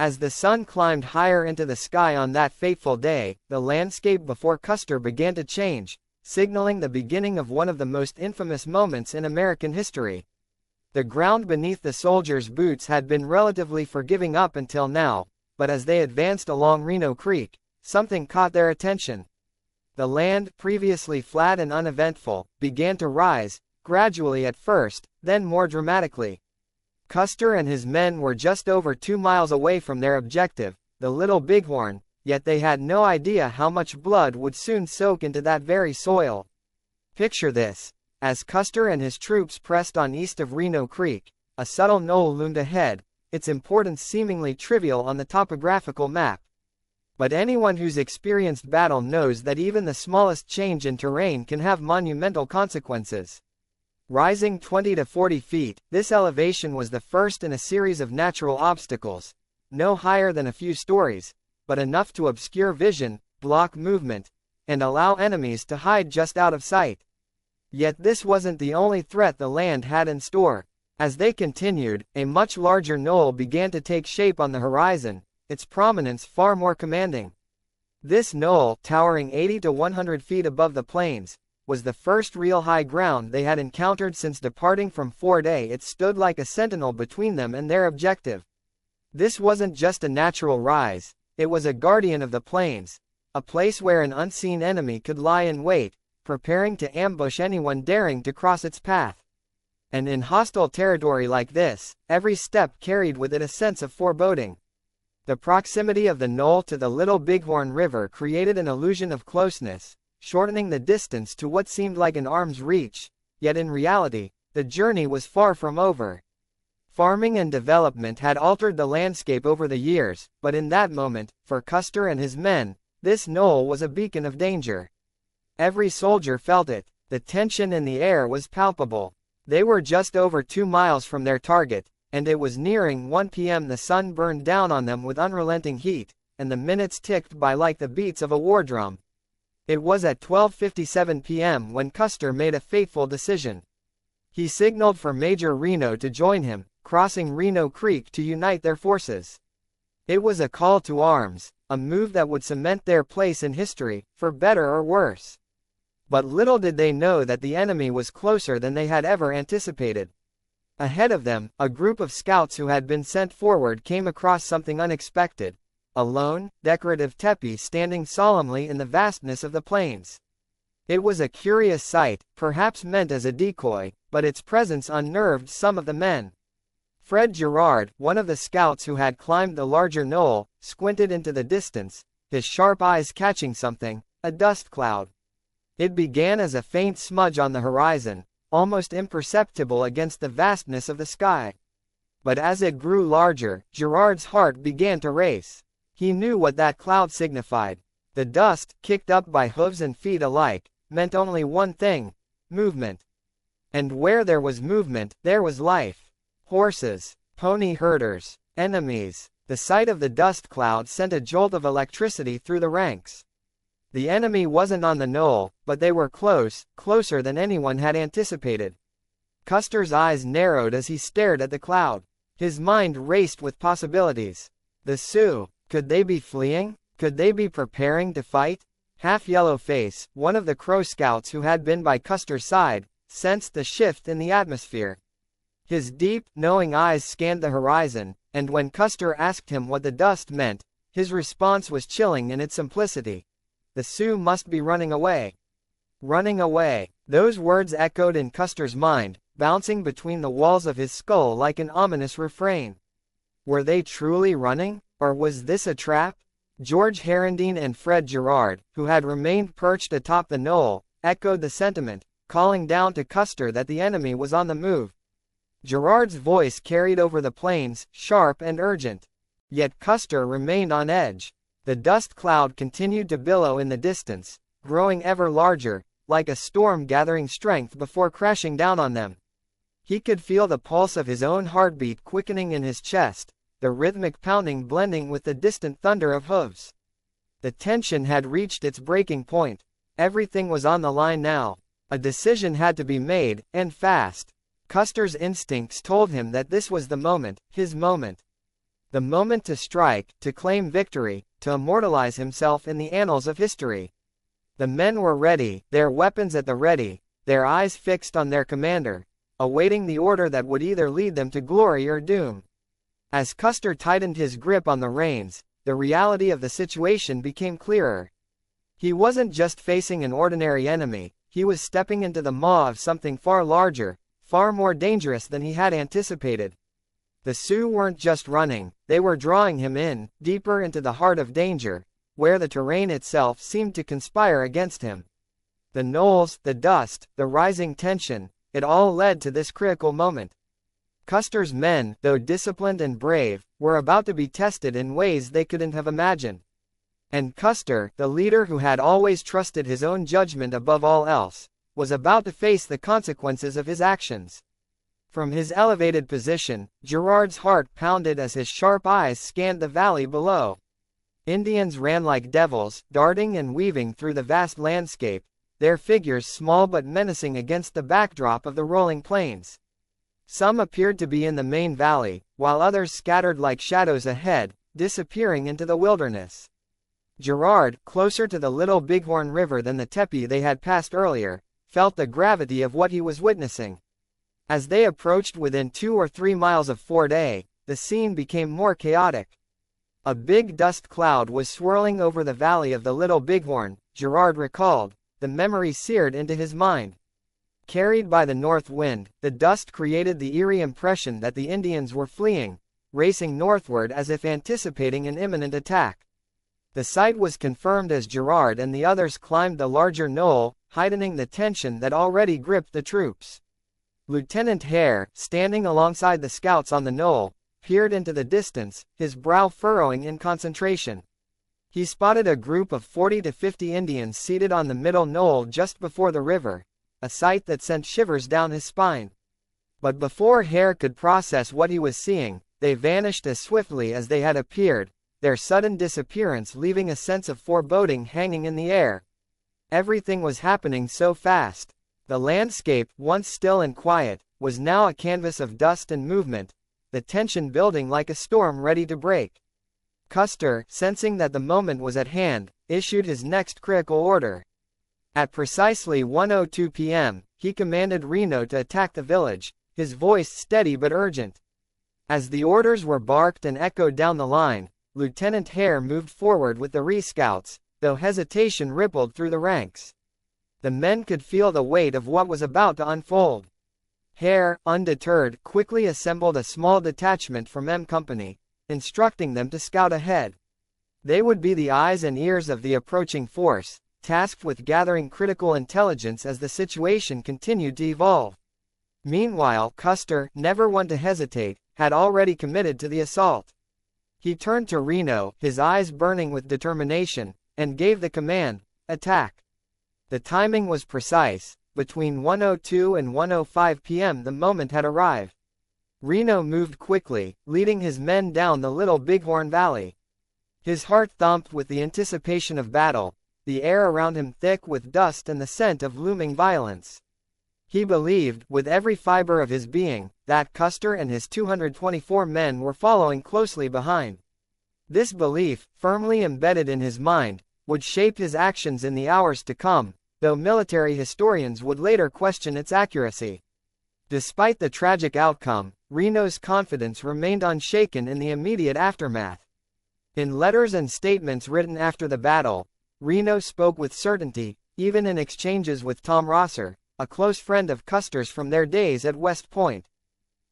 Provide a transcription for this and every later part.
As the sun climbed higher into the sky on that fateful day, the landscape before Custer began to change, signaling the beginning of one of the most infamous moments in American history. The ground beneath the soldiers' boots had been relatively forgiving up until now, but as they advanced along Reno Creek, something caught their attention. The land, previously flat and uneventful, began to rise, gradually at first, then more dramatically. Custer and his men were just over 2 miles away from their objective, the Little Bighorn, yet they had no idea how much blood would soon soak into that very soil. Picture this. As Custer and his troops pressed on east of Reno Creek, a subtle knoll loomed ahead, its importance seemingly trivial on the topographical map. But anyone who's experienced battle knows that even the smallest change in terrain can have monumental consequences. Rising 20 to 40 feet, this elevation was the first in a series of natural obstacles, no higher than a few stories, but enough to obscure vision, block movement, and allow enemies to hide just out of sight. Yet this wasn't the only threat the land had in store. As they continued, a much larger knoll began to take shape on the horizon, its prominence far more commanding. This knoll, towering 80 to 100 feet above the plains, was the first real high ground they had encountered since departing from Fort A. It stood like a sentinel between them and their objective. This wasn't just a natural rise, it was a guardian of the plains, a place where an unseen enemy could lie in wait, preparing to ambush anyone daring to cross its path. And in hostile territory like this, every step carried with it a sense of foreboding. The proximity of the knoll to the Little Bighorn River created an illusion of closeness, shortening the distance to what seemed like an arm's reach, yet in reality, the journey was far from over. Farming and development had altered the landscape over the years, but in that moment, for Custer and his men, this knoll was a beacon of danger. Every soldier felt it, the tension in the air was palpable. They were just over 2 miles from their target, and it was nearing 1 p.m. The sun burned down on them with unrelenting heat, and the minutes ticked by like the beats of a war drum. It was at 12:57 p.m. when Custer made a fateful decision. He signaled for Major Reno to join him, crossing Reno Creek to unite their forces. It was a call to arms, a move that would cement their place in history, for better or worse. But little did they know that the enemy was closer than they had ever anticipated. Ahead of them, a group of scouts who had been sent forward came across something unexpected. A lone, decorative teepee standing solemnly in the vastness of the plains. It was a curious sight, perhaps meant as a decoy, but its presence unnerved some of the men. Fred Gerard, one of the scouts who had climbed the larger knoll, squinted into the distance, his sharp eyes catching something, a dust cloud. It began as a faint smudge on the horizon, almost imperceptible against the vastness of the sky. But as it grew larger, Gerard's heart began to race. He knew what that cloud signified. The dust, kicked up by hooves and feet alike, meant only one thing: movement. And where there was movement, there was life. Horses, pony herders, enemies. The sight of the dust cloud sent a jolt of electricity through the ranks. The enemy wasn't on the knoll, but they were close, closer than anyone had anticipated. Custer's eyes narrowed as he stared at the cloud. His mind raced with possibilities. The Sioux, could they be fleeing? Could they be preparing to fight? Half-Yellow Face, one of the Crow scouts who had been by Custer's side, sensed the shift in the atmosphere. His deep, knowing eyes scanned the horizon, and when Custer asked him what the dust meant, his response was chilling in its simplicity. The Sioux must be running away. Running away. Those words echoed in Custer's mind, bouncing between the walls of his skull like an ominous refrain. Were they truly running, or was this a trap? George Herendeen and Fred Gerard, who had remained perched atop the knoll, echoed the sentiment, calling down to Custer that the enemy was on the move. Gerard's voice carried over the plains, sharp and urgent. Yet Custer remained on edge. The dust cloud continued to billow in the distance, growing ever larger, like a storm gathering strength before crashing down on them. He could feel the pulse of his own heartbeat quickening in his chest, the rhythmic pounding blending with the distant thunder of hooves. The tension had reached its breaking point. Everything was on the line now. A decision had to be made, and fast. Custer's instincts told him that this was the moment, his moment. The moment to strike, to claim victory, to immortalize himself in the annals of history. The men were ready, their weapons at the ready, their eyes fixed on their commander, awaiting the order that would either lead them to glory or doom. As Custer tightened his grip on the reins, the reality of the situation became clearer. He wasn't just facing an ordinary enemy, he was stepping into the maw of something far larger, far more dangerous than he had anticipated. The Sioux weren't just running, they were drawing him in, deeper into the heart of danger, where the terrain itself seemed to conspire against him. The knolls, the dust, the rising tension, it all led to this critical moment. Custer's men, though disciplined and brave, were about to be tested in ways they couldn't have imagined. And Custer, the leader who had always trusted his own judgment above all else, was about to face the consequences of his actions. From his elevated position, Girard's heart pounded as his sharp eyes scanned the valley below. Indians ran like devils, darting and weaving through the vast landscape, their figures small but menacing against the backdrop of the rolling plains. Some appeared to be in the main valley, while others scattered like shadows ahead, disappearing into the wilderness. Girard, closer to the Little Bighorn River than the teepee they had passed earlier, felt the gravity of what he was witnessing. As they approached within 2 or 3 miles of Fort A, the scene became more chaotic. A big dust cloud was swirling over the valley of the Little Bighorn, Girard recalled, the memory seared into his mind. Carried by the north wind, the dust created the eerie impression that the Indians were fleeing, racing northward as if anticipating an imminent attack. The sight was confirmed as Girard and the others climbed the larger knoll, heightening the tension that already gripped the troops. Lieutenant Hare, standing alongside the scouts on the knoll, peered into the distance, his brow furrowing in concentration. He spotted a group of 40 to 50 Indians seated on the middle knoll just before the river, a sight that sent shivers down his spine. But before Hare could process what he was seeing, they vanished as swiftly as they had appeared, their sudden disappearance leaving a sense of foreboding hanging in the air. Everything was happening so fast. The landscape, once still and quiet, was now a canvas of dust and movement, the tension building like a storm ready to break. Custer, sensing that the moment was at hand, issued his next critical order. At precisely 1:02 p.m., he commanded Reno to attack the village, his voice steady but urgent. As the orders were barked and echoed down the line, Lieutenant Hare moved forward with the re-scouts, though hesitation rippled through the ranks. The men could feel the weight of what was about to unfold. Hare, undeterred, quickly assembled a small detachment from M Company, instructing them to scout ahead. They would be the eyes and ears of the approaching force, tasked with gathering critical intelligence as the situation continued to evolve. Meanwhile, Custer, never one to hesitate, had already committed to the assault. He turned to Reno, his eyes burning with determination, and gave the command, "Attack." The timing was precise. Between 1:02 and 1:05 p.m. the moment had arrived. Reno moved quickly, leading his men down the Little Bighorn Valley. His heart thumped with the anticipation of battle, the air around him thick with dust and the scent of looming violence. He believed, with every fiber of his being, that Custer and his 224 men were following closely behind. This belief, firmly embedded in his mind, would shape his actions in the hours to come, though military historians would later question its accuracy. Despite the tragic outcome, Reno's confidence remained unshaken in the immediate aftermath. In letters and statements written after the battle, Reno spoke with certainty, even in exchanges with Tom Rosser, a close friend of Custer's from their days at West Point.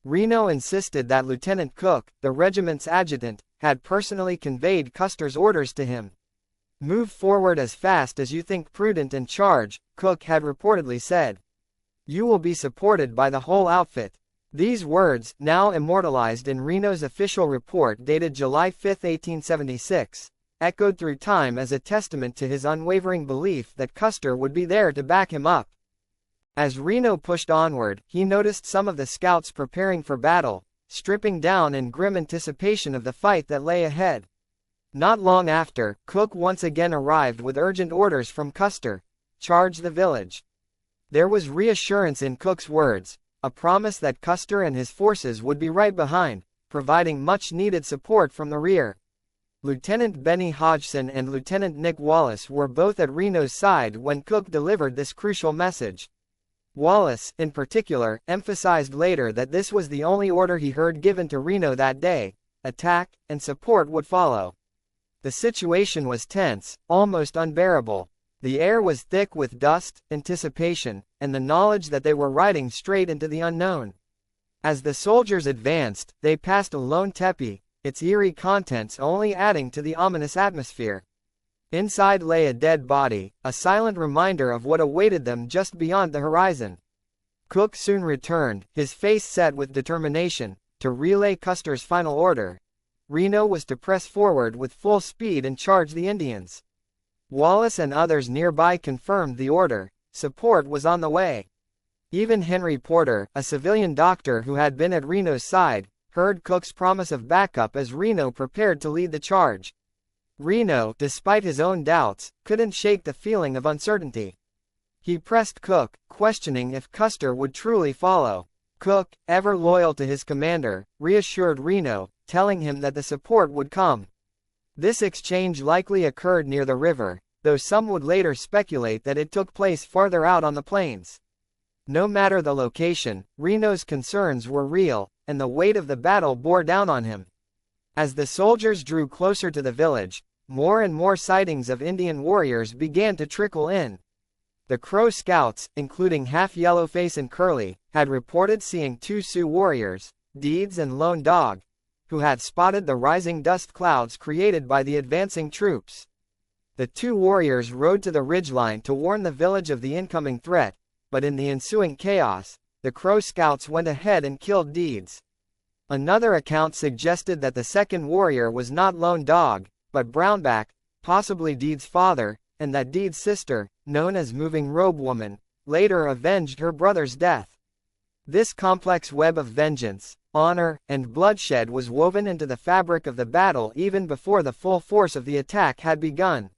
Reno insisted that Lieutenant Cook, the regiment's adjutant, had personally conveyed Custer's orders to him. "Move forward as fast as you think prudent and charge," Cook had reportedly said. "You will be supported by the whole outfit." These words, now immortalized in Reno's official report dated July 5, 1876, echoed through time as a testament to his unwavering belief that Custer would be there to back him up. As Reno pushed onward, he noticed some of the scouts preparing for battle, stripping down in grim anticipation of the fight that lay ahead. Not long after, Cook once again arrived with urgent orders from Custer: "Charge the village." There was reassurance in Cook's words, a promise that Custer and his forces would be right behind, providing much-needed support from the rear. Lieutenant Benny Hodgson and Lieutenant Nick Wallace were both at Reno's side when Cook delivered this crucial message. Wallace, in particular, emphasized later that this was the only order he heard given to Reno that day. Attack and support would follow. The situation was tense, almost unbearable. The air was thick with dust, anticipation, and the knowledge that they were riding straight into the unknown. As the soldiers advanced, they passed a lone teepee, its eerie contents only adding to the ominous atmosphere. Inside lay a dead body, a silent reminder of what awaited them just beyond the horizon. Cook soon returned, his face set with determination, to relay Custer's final order. Reno was to press forward with full speed and charge the Indians. Wallace and others nearby confirmed the order. Support was on the way. Even Henry Porter, a civilian doctor who had been at Reno's side, heard Cook's promise of backup as Reno prepared to lead the charge. Reno, despite his own doubts, couldn't shake the feeling of uncertainty. He pressed Cook, questioning if Custer would truly follow. Cook, ever loyal to his commander, reassured Reno, telling him that the support would come. This exchange likely occurred near the river, though some would later speculate that it took place farther out on the plains. No matter the location, Reno's concerns were real, and the weight of the battle bore down on him. As the soldiers drew closer to the village, more and more sightings of Indian warriors began to trickle in. The Crow scouts, including Half Yellowface and Curly, had reported seeing 2 Sioux warriors, Deeds and Lone Dog, who had spotted the rising dust clouds created by the advancing troops. The 2 warriors rode to the ridgeline to warn the village of the incoming threat, but in the ensuing chaos, the Crow scouts went ahead and killed Deeds. Another account suggested that the second warrior was not Lone Dog, but Brownback, possibly Deeds' father, and that Deeds' sister, known as Moving Robe Woman, later avenged her brother's death. This complex web of vengeance, honor, and bloodshed was woven into the fabric of the battle even before the full force of the attack had begun.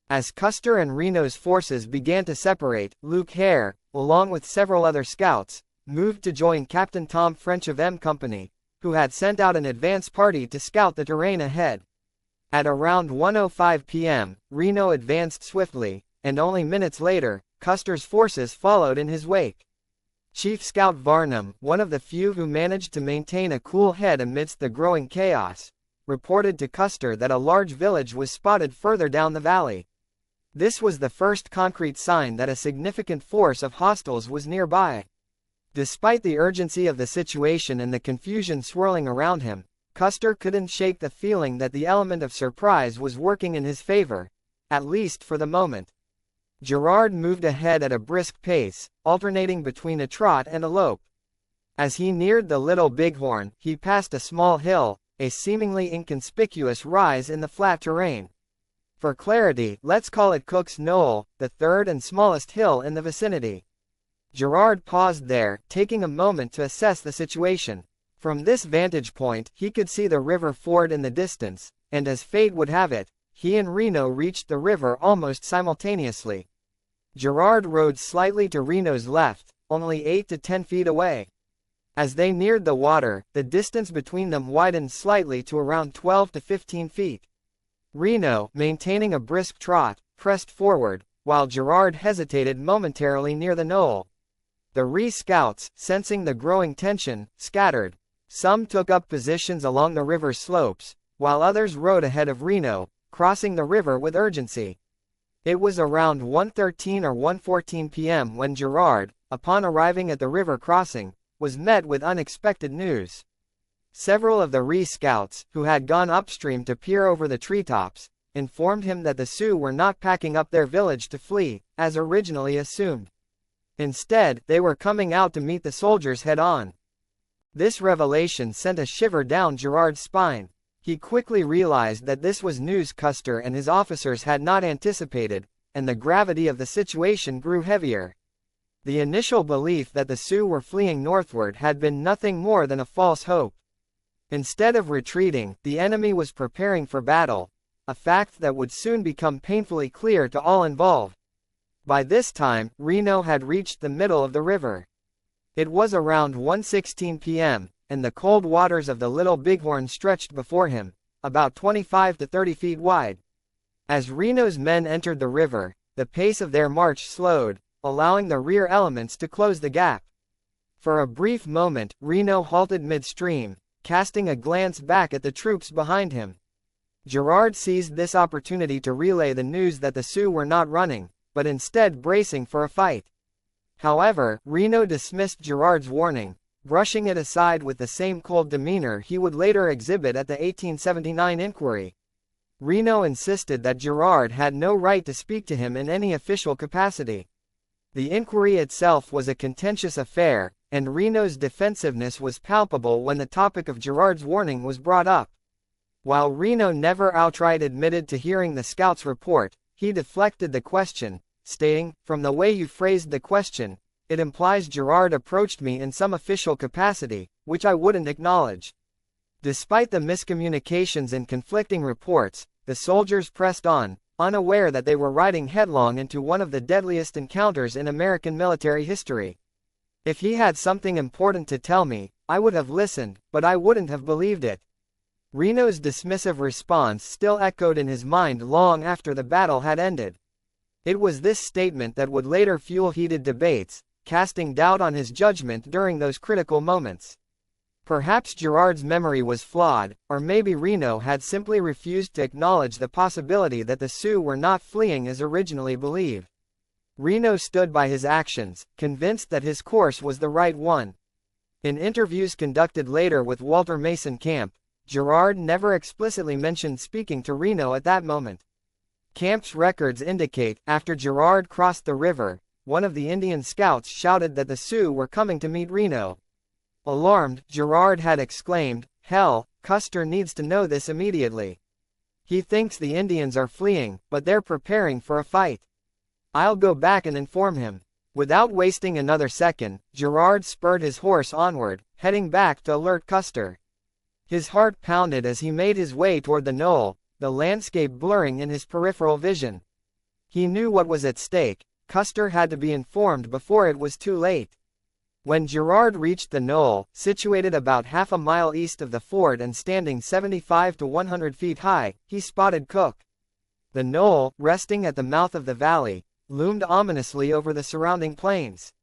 As Custer and Reno's forces began to separate, Luke Hare, along with several other scouts, moved to join Captain Tom French of M Company, who had sent out an advance party to scout the terrain ahead. At around 1:05 p.m., Reno advanced swiftly, and only minutes later, Custer's forces followed in his wake. Chief Scout Varnum, one of the few who managed to maintain a cool head amidst the growing chaos, reported to Custer that a large village was spotted further down the valley. This was the first concrete sign that a significant force of hostiles was nearby. Despite the urgency of the situation and the confusion swirling around him, Custer couldn't shake the feeling that the element of surprise was working in his favor, at least for the moment. Gerard moved ahead at a brisk pace, alternating between a trot and a lope. As he neared the Little Bighorn, he passed a small hill, a seemingly inconspicuous rise in the flat terrain. For clarity, let's call it Cook's Knoll, the third and smallest hill in the vicinity. Gerard paused there, taking a moment to assess the situation. From this vantage point, he could see the river ford in the distance, and as fate would have it, he and Reno reached the river almost simultaneously. Gerard rode slightly to Reno's left, only 8 to 10 feet away. As they neared the water, the distance between them widened slightly to around 12 to 15 feet. Reno, maintaining a brisk trot, pressed forward, while Gerard hesitated momentarily near the knoll. The Ree scouts, sensing the growing tension, scattered. Some took up positions along the river's slopes, while others rode ahead of Reno, crossing the river with urgency. It was around 1:13 or 1:14 p.m. when Gerard, upon arriving at the river crossing, was met with unexpected news. Several of the Ree scouts, who had gone upstream to peer over the treetops, informed him that the Sioux were not packing up their village to flee, as originally assumed. Instead, they were coming out to meet the soldiers head-on. This revelation sent a shiver down Gerard's spine. He quickly realized that this was news Custer and his officers had not anticipated, and the gravity of the situation grew heavier. The initial belief that the Sioux were fleeing northward had been nothing more than a false hope. Instead of retreating, the enemy was preparing for battle, a fact that would soon become painfully clear to all involved. By this time, Reno had reached the middle of the river. It was around 1:16 p.m., and the cold waters of the Little Bighorn stretched before him, about 25 to 30 feet wide. As Reno's men entered the river, the pace of their march slowed, allowing the rear elements to close the gap. For a brief moment, Reno halted midstream, casting a glance back at the troops behind him. Girard seized this opportunity to relay the news that the Sioux were not running, but instead bracing for a fight. However, Reno dismissed Girard's warning, brushing it aside with the same cold demeanor he would later exhibit at the 1879 inquiry. Reno insisted that Girard had no right to speak to him in any official capacity. The inquiry itself was a contentious affair, and Reno's defensiveness was palpable when the topic of Girard's warning was brought up. While Reno never outright admitted to hearing the scout's report, he deflected the question, stating, "From the way you phrased the question, it implies Girard approached me in some official capacity, which I wouldn't acknowledge." Despite the miscommunications and conflicting reports, the soldiers pressed on, unaware that they were riding headlong into one of the deadliest encounters in American military history. "If he had something important to tell me, I would have listened, but I wouldn't have believed it." Reno's dismissive response still echoed in his mind long after the battle had ended. It was this statement that would later fuel heated debates, casting doubt on his judgment during those critical moments. Perhaps Girard's memory was flawed, or maybe Reno had simply refused to acknowledge the possibility that the Sioux were not fleeing as originally believed. Reno stood by his actions, convinced that his course was the right one. In interviews conducted later with Walter Mason Camp, Girard never explicitly mentioned speaking to Reno at that moment. Camp's records indicate, after Girard crossed the river, one of the Indian scouts shouted that the Sioux were coming to meet Reno. Alarmed, Girard had exclaimed, "Hell, Custer needs to know this immediately. He thinks the Indians are fleeing, but they're preparing for a fight. I'll go back and inform him." Without wasting another second, Girard spurred his horse onward, heading back to alert Custer. His heart pounded as he made his way toward the knoll, the landscape blurring in his peripheral vision. He knew what was at stake. Custer had to be informed before it was too late. When Girard reached the knoll, situated about half a mile east of the fort and standing 75 to 100 feet high, he spotted Cook. The knoll, resting at the mouth of the valley, loomed ominously over the surrounding plains.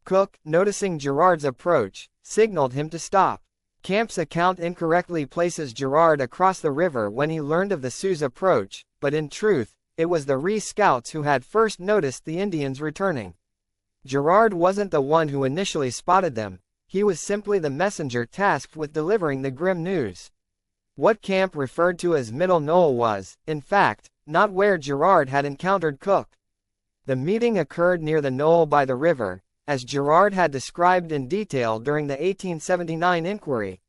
Cook, noticing Girard's approach, signaled him to stop. Camp's account incorrectly places Girard across the river when he learned of the Sioux's approach, but in truth, it was the Ree scouts who had first noticed the Indians returning. Girard wasn't the one who initially spotted them, he was simply the messenger tasked with delivering the grim news. What Camp referred to as Middle Knoll was, in fact, not where Girard had encountered Cook. The meeting occurred near the knoll by the river, as Girard had described in detail during the 1879 inquiry.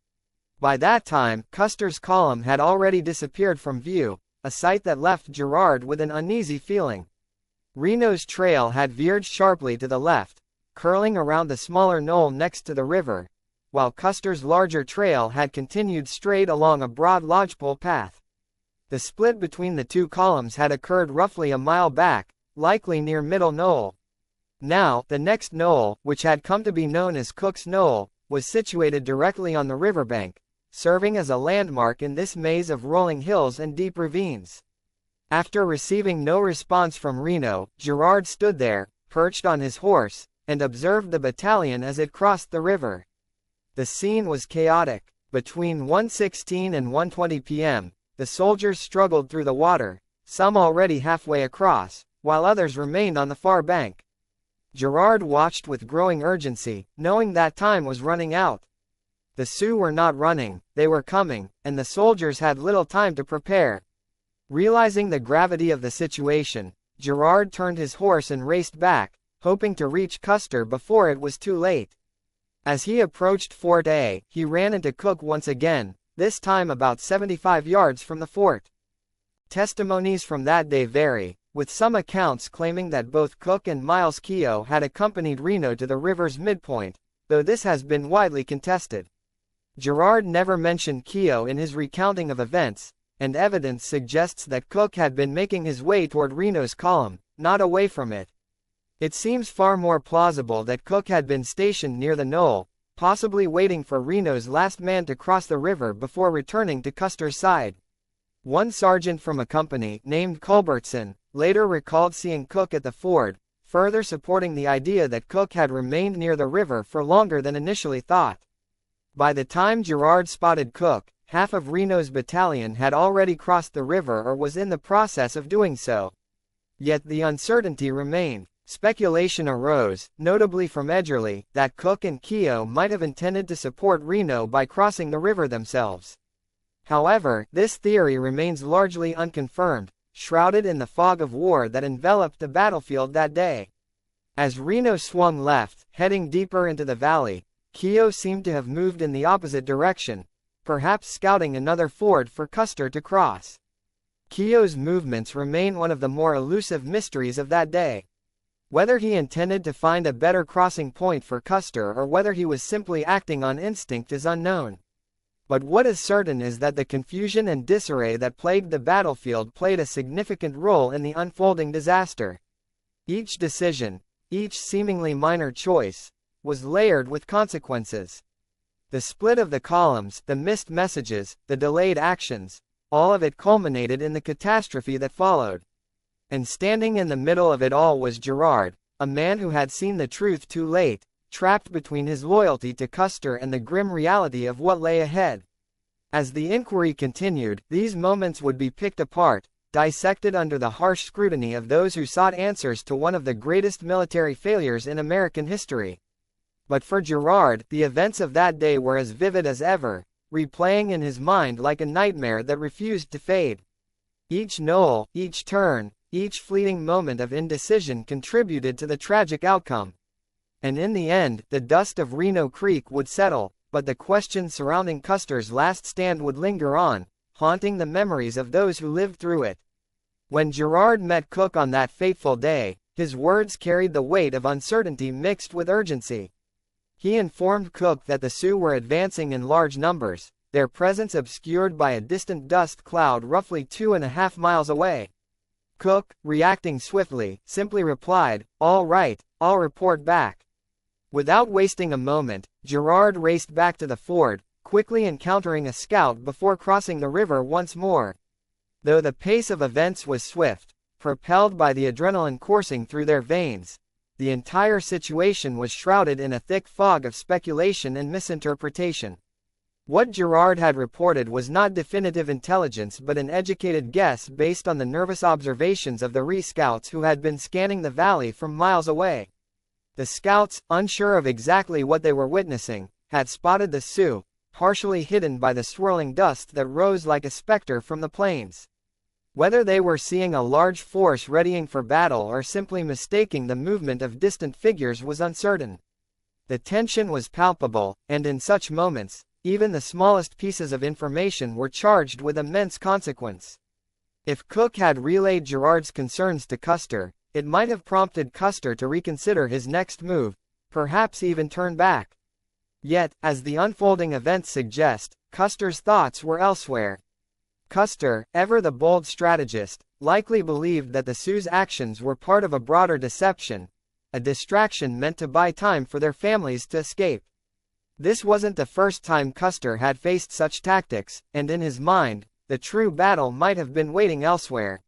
By that time, Custer's column had already disappeared from view, a sight that left Girard with an uneasy feeling. Reno's trail had veered sharply to the left, curling around the smaller knoll next to the river, while Custer's larger trail had continued straight along a broad lodgepole path. The split between the two columns had occurred roughly a mile back, likely near Middle Knoll. Now, the next knoll, which had come to be known as Cook's Knoll, was situated directly on the riverbank, serving as a landmark in this maze of rolling hills and deep ravines. After receiving no response from Reno, Girard stood there, perched on his horse, and observed the battalion as it crossed the river. The scene was chaotic. Between 1:16 and 1:20 p.m., the soldiers struggled through the water, some already halfway across, while others remained on the far bank. Girard watched with growing urgency, knowing that time was running out. The Sioux were not running, they were coming, and the soldiers had little time to prepare. Realizing the gravity of the situation, Girard turned his horse and raced back, hoping to reach Custer before it was too late. As he approached Fort A, he ran into Cook once again, this time about 75 yards from the fort. Testimonies from that day vary, with some accounts claiming that both Cook and Miles Keogh had accompanied Reno to the river's midpoint, though this has been widely contested. Girard never mentioned Keogh in his recounting of events, and evidence suggests that Cook had been making his way toward Reno's column, not away from it. It seems far more plausible that Cook had been stationed near the knoll, possibly waiting for Reno's last man to cross the river before returning to Custer's side. One sergeant from a company, named Culbertson, later recalled seeing Cook at the ford, further supporting the idea that Cook had remained near the river for longer than initially thought. By the time Girard spotted Cook, half of Reno's battalion had already crossed the river or was in the process of doing so. Yet the uncertainty remained. Speculation arose, notably from Edgerly, that Cook and Keogh might have intended to support Reno by crossing the river themselves. However, this theory remains largely unconfirmed, shrouded in the fog of war that enveloped the battlefield that day. As Reno swung left, heading deeper into the valley, Keogh seemed to have moved in the opposite direction, perhaps scouting another ford for Custer to cross. Keogh's movements remain one of the more elusive mysteries of that day. Whether he intended to find a better crossing point for Custer or whether he was simply acting on instinct is unknown. But what is certain is that the confusion and disarray that plagued the battlefield played a significant role in the unfolding disaster. Each decision, each seemingly minor choice, was layered with consequences. The split of the columns, the missed messages, the delayed actions, all of it culminated in the catastrophe that followed. And standing in the middle of it all was Girard, a man who had seen the truth too late, trapped between his loyalty to Custer and the grim reality of what lay ahead. As the inquiry continued, these moments would be picked apart, dissected under the harsh scrutiny of those who sought answers to one of the greatest military failures in American history. But for Girard, the events of that day were as vivid as ever, replaying in his mind like a nightmare that refused to fade. Each knoll, each turn, each fleeting moment of indecision contributed to the tragic outcome. And in the end, the dust of Reno Creek would settle, but the questions surrounding Custer's last stand would linger on, haunting the memories of those who lived through it. When Girard met Cook on that fateful day, his words carried the weight of uncertainty mixed with urgency. He informed Cook that the Sioux were advancing in large numbers, their presence obscured by a distant dust cloud roughly 2.5 miles away. Cook, reacting swiftly, simply replied, "All right, I'll report back." Without wasting a moment, Girard raced back to the ford, quickly encountering a scout before crossing the river once more. Though the pace of events was swift, propelled by the adrenaline coursing through their veins, the entire situation was shrouded in a thick fog of speculation and misinterpretation. What Girard had reported was not definitive intelligence but an educated guess based on the nervous observations of the re-scouts who had been scanning the valley from miles away. The scouts, unsure of exactly what they were witnessing, had spotted the Sioux, partially hidden by the swirling dust that rose like a specter from the plains. Whether they were seeing a large force readying for battle or simply mistaking the movement of distant figures was uncertain. The tension was palpable, and in such moments, even the smallest pieces of information were charged with immense consequence. If Cook had relayed Girard's concerns to Custer, it might have prompted Custer to reconsider his next move, perhaps even turn back. Yet, as the unfolding events suggest, Custer's thoughts were elsewhere. Custer, ever the bold strategist, likely believed that the Sioux's actions were part of a broader deception, a distraction meant to buy time for their families to escape. This wasn't the first time Custer had faced such tactics, and in his mind, the true battle might have been waiting elsewhere.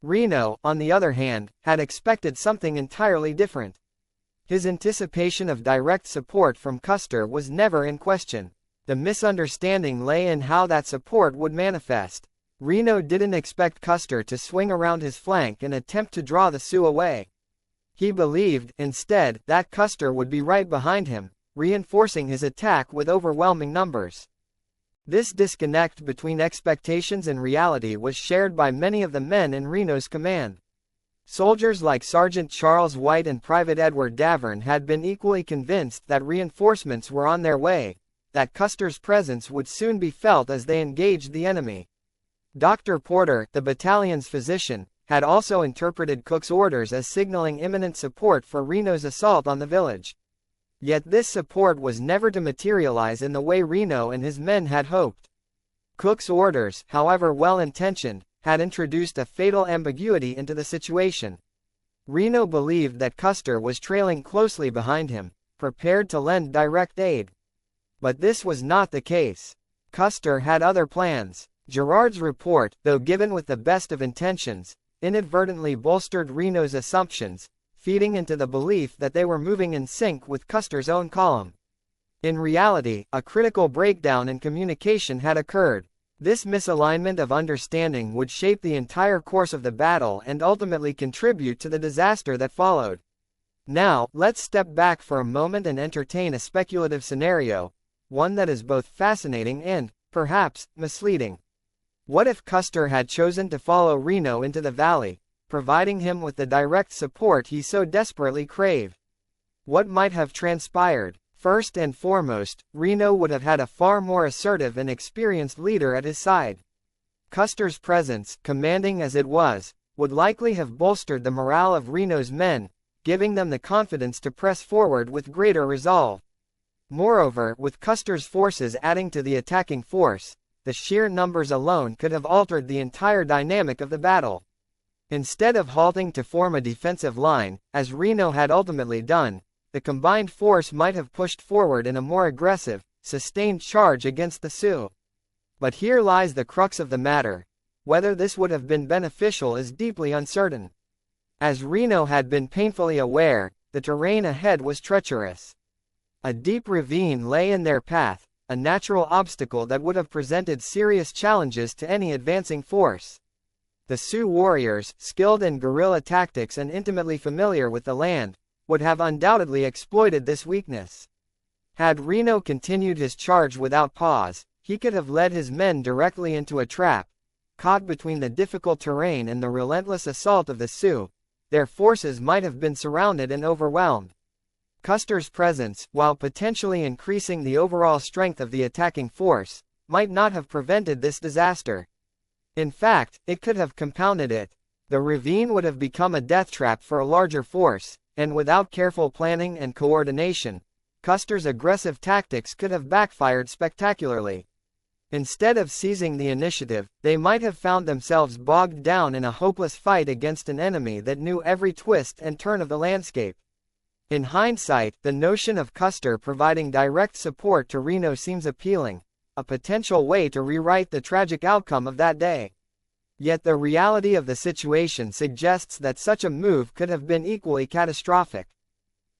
Reno, on the other hand, had expected something entirely different. His anticipation of direct support from Custer was never in question. The misunderstanding lay in how that support would manifest. Reno didn't expect Custer to swing around his flank and attempt to draw the Sioux away. He believed, instead, that Custer would be right behind him, reinforcing his attack with overwhelming numbers. This disconnect between expectations and reality was shared by many of the men in Reno's command. Soldiers like Sergeant Charles White and Private Edward Davern had been equally convinced that reinforcements were on their way, that Custer's presence would soon be felt as they engaged the enemy. Dr. Porter, the battalion's physician, had also interpreted Cook's orders as signaling imminent support for Reno's assault on the village. Yet this support was never to materialize in the way Reno and his men had hoped. Cook's orders, however well-intentioned, had introduced a fatal ambiguity into the situation. Reno believed that Custer was trailing closely behind him, prepared to lend direct aid. But this was not the case. Custer had other plans. Girard's report, though given with the best of intentions, inadvertently bolstered Reno's assumptions, feeding into the belief that they were moving in sync with Custer's own column. In reality, a critical breakdown in communication had occurred. This misalignment of understanding would shape the entire course of the battle and ultimately contribute to the disaster that followed. Now, let's step back for a moment and entertain a speculative scenario, one that is both fascinating and, perhaps, misleading. What if Custer had chosen to follow Reno into the valley, providing him with the direct support he so desperately craved? What might have transpired? First and foremost, Reno would have had a far more assertive and experienced leader at his side. Custer's presence, commanding as it was, would likely have bolstered the morale of Reno's men, giving them the confidence to press forward with greater resolve. Moreover, with Custer's forces adding to the attacking force, the sheer numbers alone could have altered the entire dynamic of the battle. Instead of halting to form a defensive line, as Reno had ultimately done, the combined force might have pushed forward in a more aggressive, sustained charge against the Sioux. But here lies the crux of the matter. Whether this would have been beneficial is deeply uncertain. As Reno had been painfully aware, the terrain ahead was treacherous. A deep ravine lay in their path, a natural obstacle that would have presented serious challenges to any advancing force. The Sioux warriors, skilled in guerrilla tactics and intimately familiar with the land, would have undoubtedly exploited this weakness. Had Reno continued his charge without pause, he could have led his men directly into a trap. Caught between the difficult terrain and the relentless assault of the Sioux, their forces might have been surrounded and overwhelmed. Custer's presence, while potentially increasing the overall strength of the attacking force, might not have prevented this disaster. In fact, it could have compounded it. The ravine would have become a death trap for a larger force, and without careful planning and coordination, Custer's aggressive tactics could have backfired spectacularly. Instead of seizing the initiative, they might have found themselves bogged down in a hopeless fight against an enemy that knew every twist and turn of the landscape. In hindsight, the notion of Custer providing direct support to Reno seems appealing, a potential way to rewrite the tragic outcome of that day. Yet the reality of the situation suggests that such a move could have been equally catastrophic.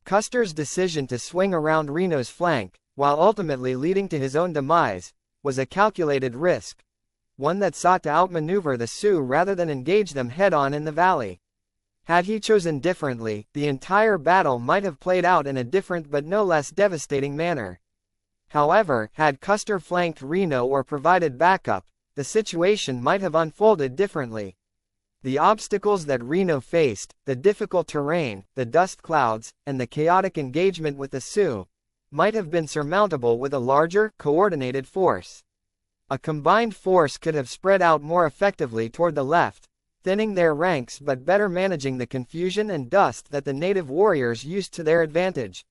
Custer's decision to swing around Reno's flank, while ultimately leading to his own demise, was a calculated risk, one that sought to outmaneuver the Sioux rather than engage them head-on in the valley. Had he chosen differently, the entire battle might have played out in a different but no less devastating manner. However, had Custer flanked Reno or provided backup, the situation might have unfolded differently. The obstacles that Reno faced, the difficult terrain, the dust clouds, and the chaotic engagement with the Sioux, might have been surmountable with a larger, coordinated force. A combined force could have spread out more effectively toward the left, thinning their ranks but better managing the confusion and dust that the native warriors used to their advantage.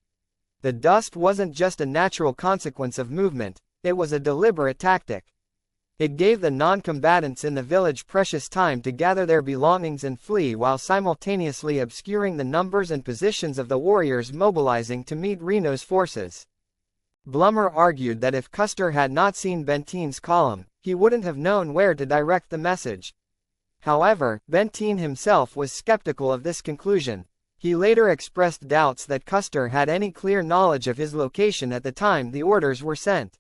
The dust wasn't just a natural consequence of movement, it was a deliberate tactic. It gave the non-combatants in the village precious time to gather their belongings and flee while simultaneously obscuring the numbers and positions of the warriors mobilizing to meet Reno's forces. Blummer argued that if Custer had not seen Benteen's column, he wouldn't have known where to direct the message. However, Benteen himself was skeptical of this conclusion. He later expressed doubts that Custer had any clear knowledge of his location at the time the orders were sent.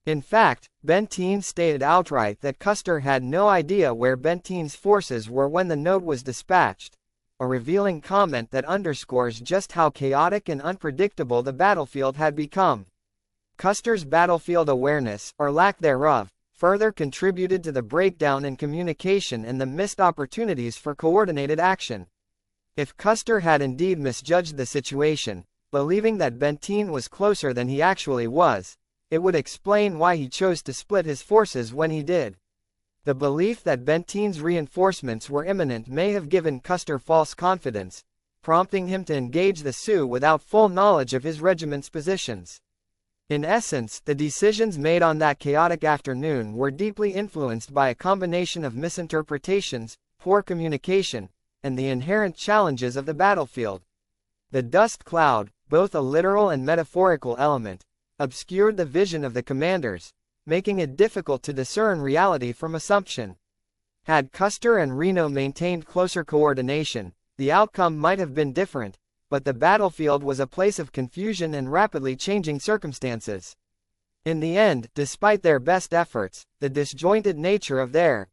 In fact, Benteen stated outright that Custer had no idea where Benteen's forces were when the note was dispatched, a revealing comment that underscores just how chaotic and unpredictable the battlefield had become. Custer's battlefield awareness, or lack thereof, further contributed to the breakdown in communication and the missed opportunities for coordinated action. If Custer had indeed misjudged the situation, believing that Benteen was closer than he actually was, it would explain why he chose to split his forces when he did. The belief that Benteen's reinforcements were imminent may have given Custer false confidence, prompting him to engage the Sioux without full knowledge of his regiment's positions. In essence, the decisions made on that chaotic afternoon were deeply influenced by a combination of misinterpretations, poor communication, and the inherent challenges of the battlefield. The dust cloud, both a literal and metaphorical element, obscured the vision of the commanders, making it difficult to discern reality from assumption. Had Custer and Reno maintained closer coordination, the outcome might have been different, but the battlefield was a place of confusion and rapidly changing circumstances. In the end, despite their best efforts, the disjointed nature of their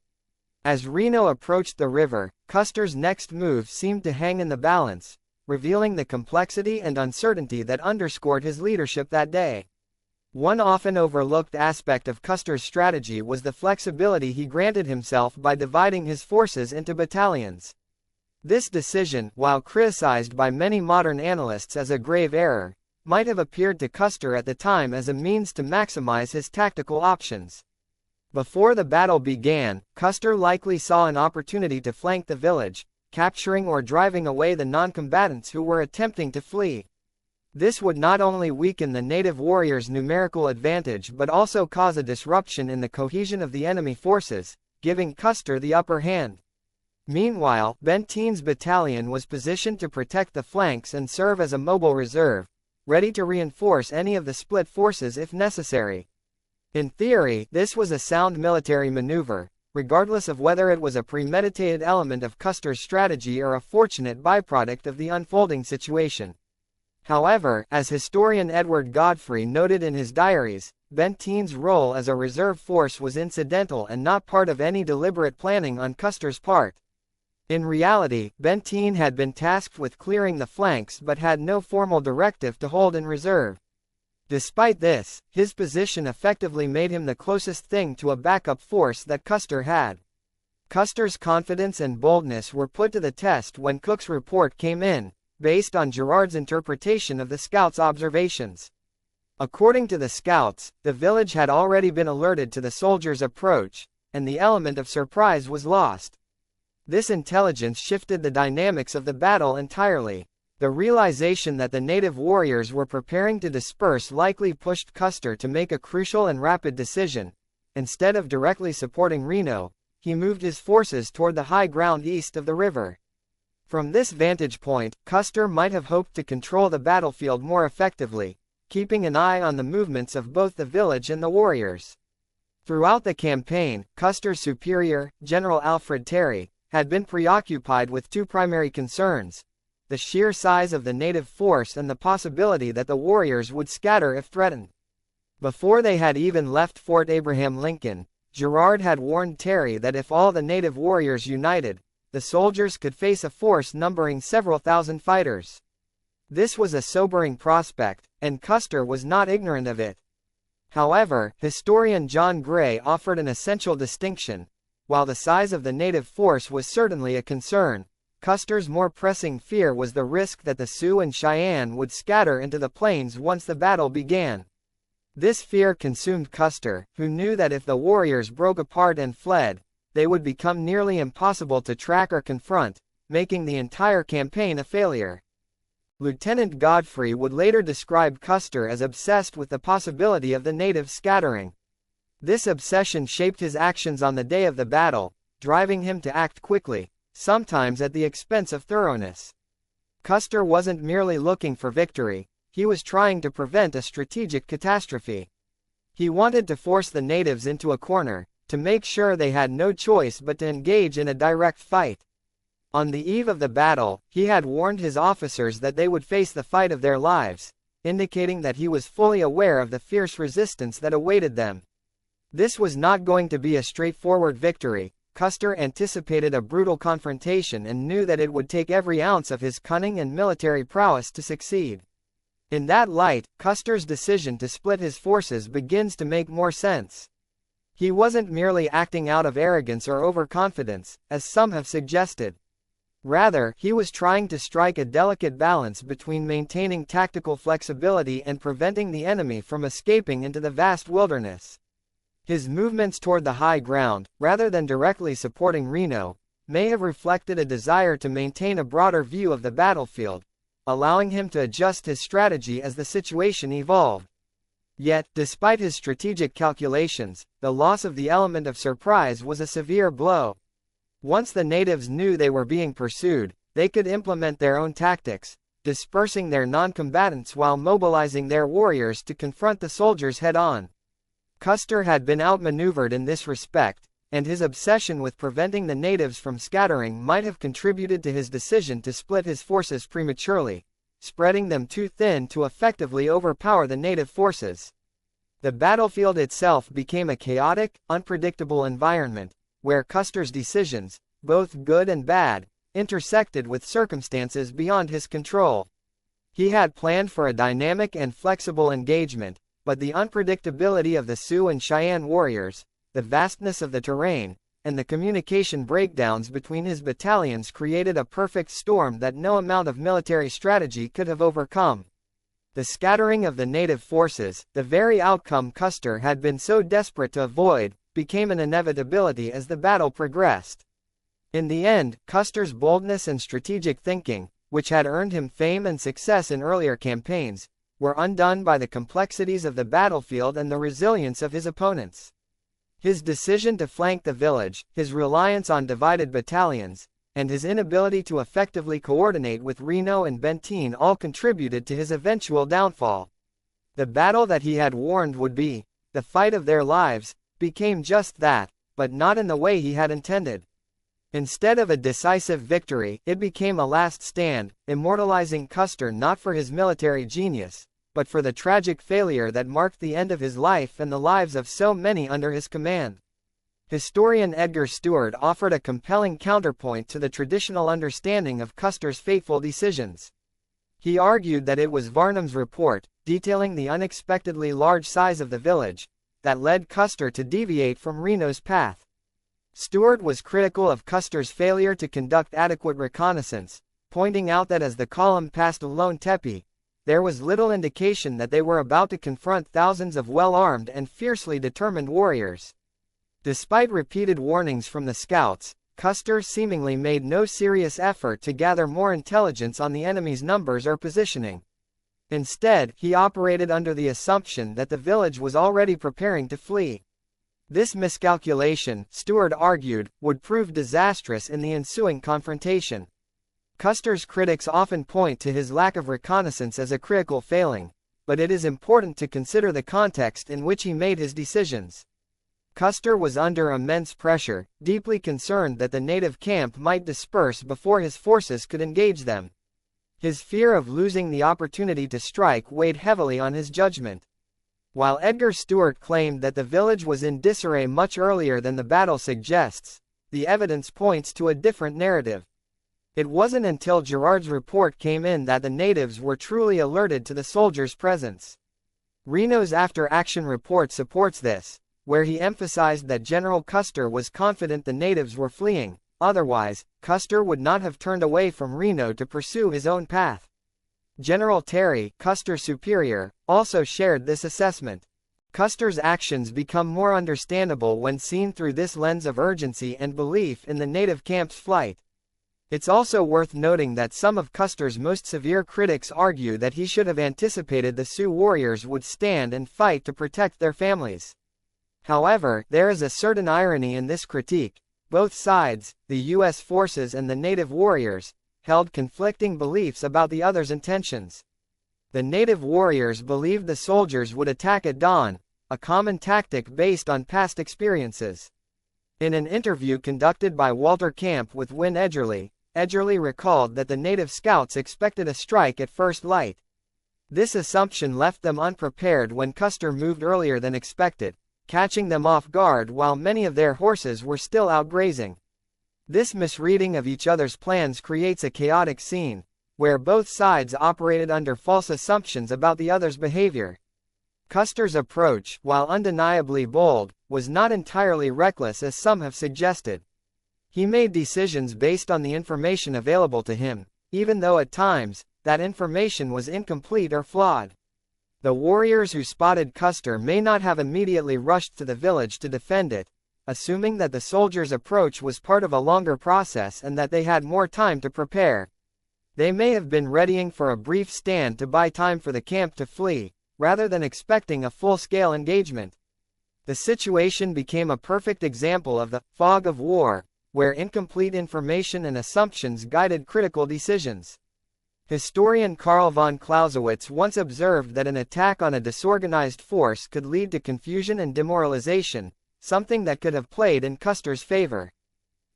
As Reno approached the river, Custer's next move seemed to hang in the balance, revealing the complexity and uncertainty that underscored his leadership that day. One often overlooked aspect of Custer's strategy was the flexibility he granted himself by dividing his forces into battalions. This decision, while criticized by many modern analysts as a grave error, might have appeared to Custer at the time as a means to maximize his tactical options. Before the battle began, Custer likely saw an opportunity to flank the village, capturing or driving away the non-combatants who were attempting to flee. This would not only weaken the native warriors' numerical advantage but also cause a disruption in the cohesion of the enemy forces, giving Custer the upper hand. Meanwhile, Benteen's battalion was positioned to protect the flanks and serve as a mobile reserve, ready to reinforce any of the split forces if necessary. In theory, this was a sound military maneuver, regardless of whether it was a premeditated element of Custer's strategy or a fortunate byproduct of the unfolding situation. However, as historian Edward Godfrey noted in his diaries, Benteen's role as a reserve force was incidental and not part of any deliberate planning on Custer's part. In reality, Benteen had been tasked with clearing the flanks but had no formal directive to hold in reserve. Despite this, his position effectively made him the closest thing to a backup force that Custer had. Custer's confidence and boldness were put to the test when Cook's report came in, based on Girard's interpretation of the scouts' observations. According to the scouts, the village had already been alerted to the soldiers' approach, and the element of surprise was lost. This intelligence shifted the dynamics of the battle entirely. The realization that the native warriors were preparing to disperse likely pushed Custer to make a crucial and rapid decision. Instead of directly supporting Reno, he moved his forces toward the high ground east of the river. From this vantage point, Custer might have hoped to control the battlefield more effectively, keeping an eye on the movements of both the village and the warriors. Throughout the campaign, Custer's superior, General Alfred Terry, had been preoccupied with two primary concerns: the sheer size of the native force and the possibility that the warriors would scatter if threatened. Before they had even left Fort Abraham Lincoln, Girard had warned Terry that if all the native warriors united, the soldiers could face a force numbering several thousand fighters. This was a sobering prospect, and Custer was not ignorant of it. However, historian John Gray offered an essential distinction. While the size of the native force was certainly a concern, Custer's more pressing fear was the risk that the Sioux and Cheyenne would scatter into the plains once the battle began. This fear consumed Custer, who knew that if the warriors broke apart and fled, they would become nearly impossible to track or confront, making the entire campaign a failure. Lieutenant Godfrey would later describe Custer as obsessed with the possibility of the natives scattering. This obsession shaped his actions on the day of the battle, driving him to act quickly, sometimes at the expense of thoroughness. Custer wasn't merely looking for victory, he was trying to prevent a strategic catastrophe. He wanted to force the natives into a corner, to make sure they had no choice but to engage in a direct fight. On the eve of the battle, he had warned his officers that they would face the fight of their lives, indicating that he was fully aware of the fierce resistance that awaited them. This was not going to be a straightforward victory. Custer anticipated a brutal confrontation and knew that it would take every ounce of his cunning and military prowess to succeed. In that light, Custer's decision to split his forces begins to make more sense. He wasn't merely acting out of arrogance or overconfidence, as some have suggested. Rather, he was trying to strike a delicate balance between maintaining tactical flexibility and preventing the enemy from escaping into the vast wilderness. His movements toward the high ground, rather than directly supporting Reno, may have reflected a desire to maintain a broader view of the battlefield, allowing him to adjust his strategy as the situation evolved. Yet, despite his strategic calculations, the loss of the element of surprise was a severe blow. Once the natives knew they were being pursued, they could implement their own tactics, dispersing their non-combatants while mobilizing their warriors to confront the soldiers head-on. Custer had been outmaneuvered in this respect, and his obsession with preventing the natives from scattering might have contributed to his decision to split his forces prematurely, spreading them too thin to effectively overpower the native forces. The battlefield itself became a chaotic, unpredictable environment, where Custer's decisions, both good and bad, intersected with circumstances beyond his control. He had planned for a dynamic and flexible engagement, but the unpredictability of the Sioux and Cheyenne warriors, the vastness of the terrain, and the communication breakdowns between his battalions created a perfect storm that no amount of military strategy could have overcome. The scattering of the native forces, the very outcome Custer had been so desperate to avoid, became an inevitability as the battle progressed. In the end, Custer's boldness and strategic thinking, which had earned him fame and success in earlier campaigns, were undone by the complexities of the battlefield and the resilience of his opponents. His decision to flank the village, his reliance on divided battalions, and his inability to effectively coordinate with Reno and Benteen all contributed to his eventual downfall. The battle that he had warned would be the fight of their lives became just that, but not in the way he had intended. Instead of a decisive victory, it became a last stand, immortalizing Custer not for his military genius, but for the tragic failure that marked the end of his life and the lives of so many under his command. Historian Edgar Stewart offered a compelling counterpoint to the traditional understanding of Custer's fateful decisions. He argued that it was Varnum's report, detailing the unexpectedly large size of the village, that led Custer to deviate from Reno's path. Stewart was critical of Custer's failure to conduct adequate reconnaissance, pointing out that as the column passed Lone Tepe, there was little indication that they were about to confront thousands of well-armed and fiercely determined warriors. Despite repeated warnings from the scouts, Custer seemingly made no serious effort to gather more intelligence on the enemy's numbers or positioning. Instead, he operated under the assumption that the village was already preparing to flee. This miscalculation, Stewart argued, would prove disastrous in the ensuing confrontation. Custer's critics often point to his lack of reconnaissance as a critical failing, but it is important to consider the context in which he made his decisions. Custer was under immense pressure, deeply concerned that the native camp might disperse before his forces could engage them. His fear of losing the opportunity to strike weighed heavily on his judgment. While Edgar Stewart claimed that the village was in disarray much earlier than the battle suggests, the evidence points to a different narrative. It wasn't until Gerard's report came in that the natives were truly alerted to the soldiers' presence. Reno's after-action report supports this, where he emphasized that General Custer was confident the natives were fleeing. Otherwise, Custer would not have turned away from Reno to pursue his own path. General Terry, Custer's superior, also shared this assessment. Custer's actions become more understandable when seen through this lens of urgency and belief in the native camp's flight. It's also worth noting that some of Custer's most severe critics argue that he should have anticipated the Sioux warriors would stand and fight to protect their families. However, there is a certain irony in this critique. Both sides, the U.S. forces and the native warriors, held conflicting beliefs about the other's intentions. The native warriors believed the soldiers would attack at dawn, a common tactic based on past experiences. In an interview conducted by Walter Camp with Win Edgerly, Edgerly recalled that the native scouts expected a strike at first light. This assumption left them unprepared when Custer moved earlier than expected, catching them off guard while many of their horses were still out grazing. This misreading of each other's plans creates a chaotic scene, where both sides operated under false assumptions about the other's behavior. Custer's approach, while undeniably bold, was not entirely reckless as some have suggested. He made decisions based on the information available to him, even though at times, that information was incomplete or flawed. The warriors who spotted Custer may not have immediately rushed to the village to defend it, assuming that the soldiers' approach was part of a longer process and that they had more time to prepare. They may have been readying for a brief stand to buy time for the camp to flee, rather than expecting a full-scale engagement. The situation became a perfect example of the fog of war, where incomplete information and assumptions guided critical decisions. Historian Karl von Clausewitz once observed that an attack on a disorganized force could lead to confusion and demoralization, something that could have played in Custer's favor.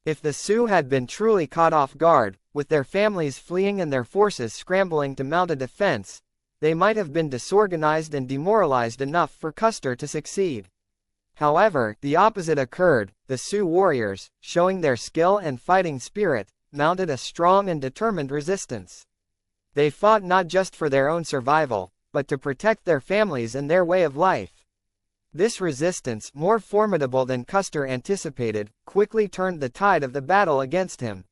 If the Sioux had been truly caught off guard, with their families fleeing and their forces scrambling to mount a defense, they might have been disorganized and demoralized enough for Custer to succeed. However, the opposite occurred. The Sioux warriors, showing their skill and fighting spirit, mounted a strong and determined resistance. They fought not just for their own survival, but to protect their families and their way of life. This resistance, more formidable than Custer anticipated, quickly turned the tide of the battle against him.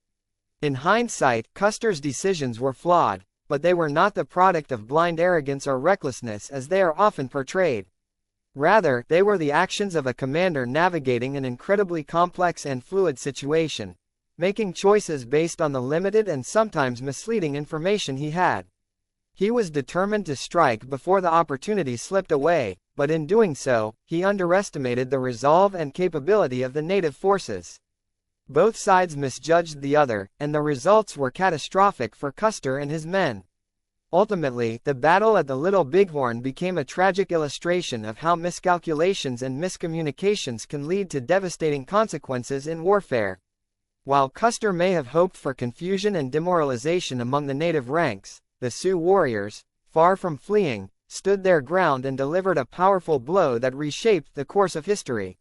In hindsight, Custer's decisions were flawed, but they were not the product of blind arrogance or recklessness as they are often portrayed. Rather, they were the actions of a commander navigating an incredibly complex and fluid situation, making choices based on the limited and sometimes misleading information he had. He was determined to strike before the opportunity slipped away, but in doing so, he underestimated the resolve and capability of the native forces. Both sides misjudged the other, and the results were catastrophic for Custer and his men. Ultimately, the battle at the Little Bighorn became a tragic illustration of how miscalculations and miscommunications can lead to devastating consequences in warfare. While Custer may have hoped for confusion and demoralization among the native ranks, the Sioux warriors, far from fleeing, stood their ground and delivered a powerful blow that reshaped the course of history.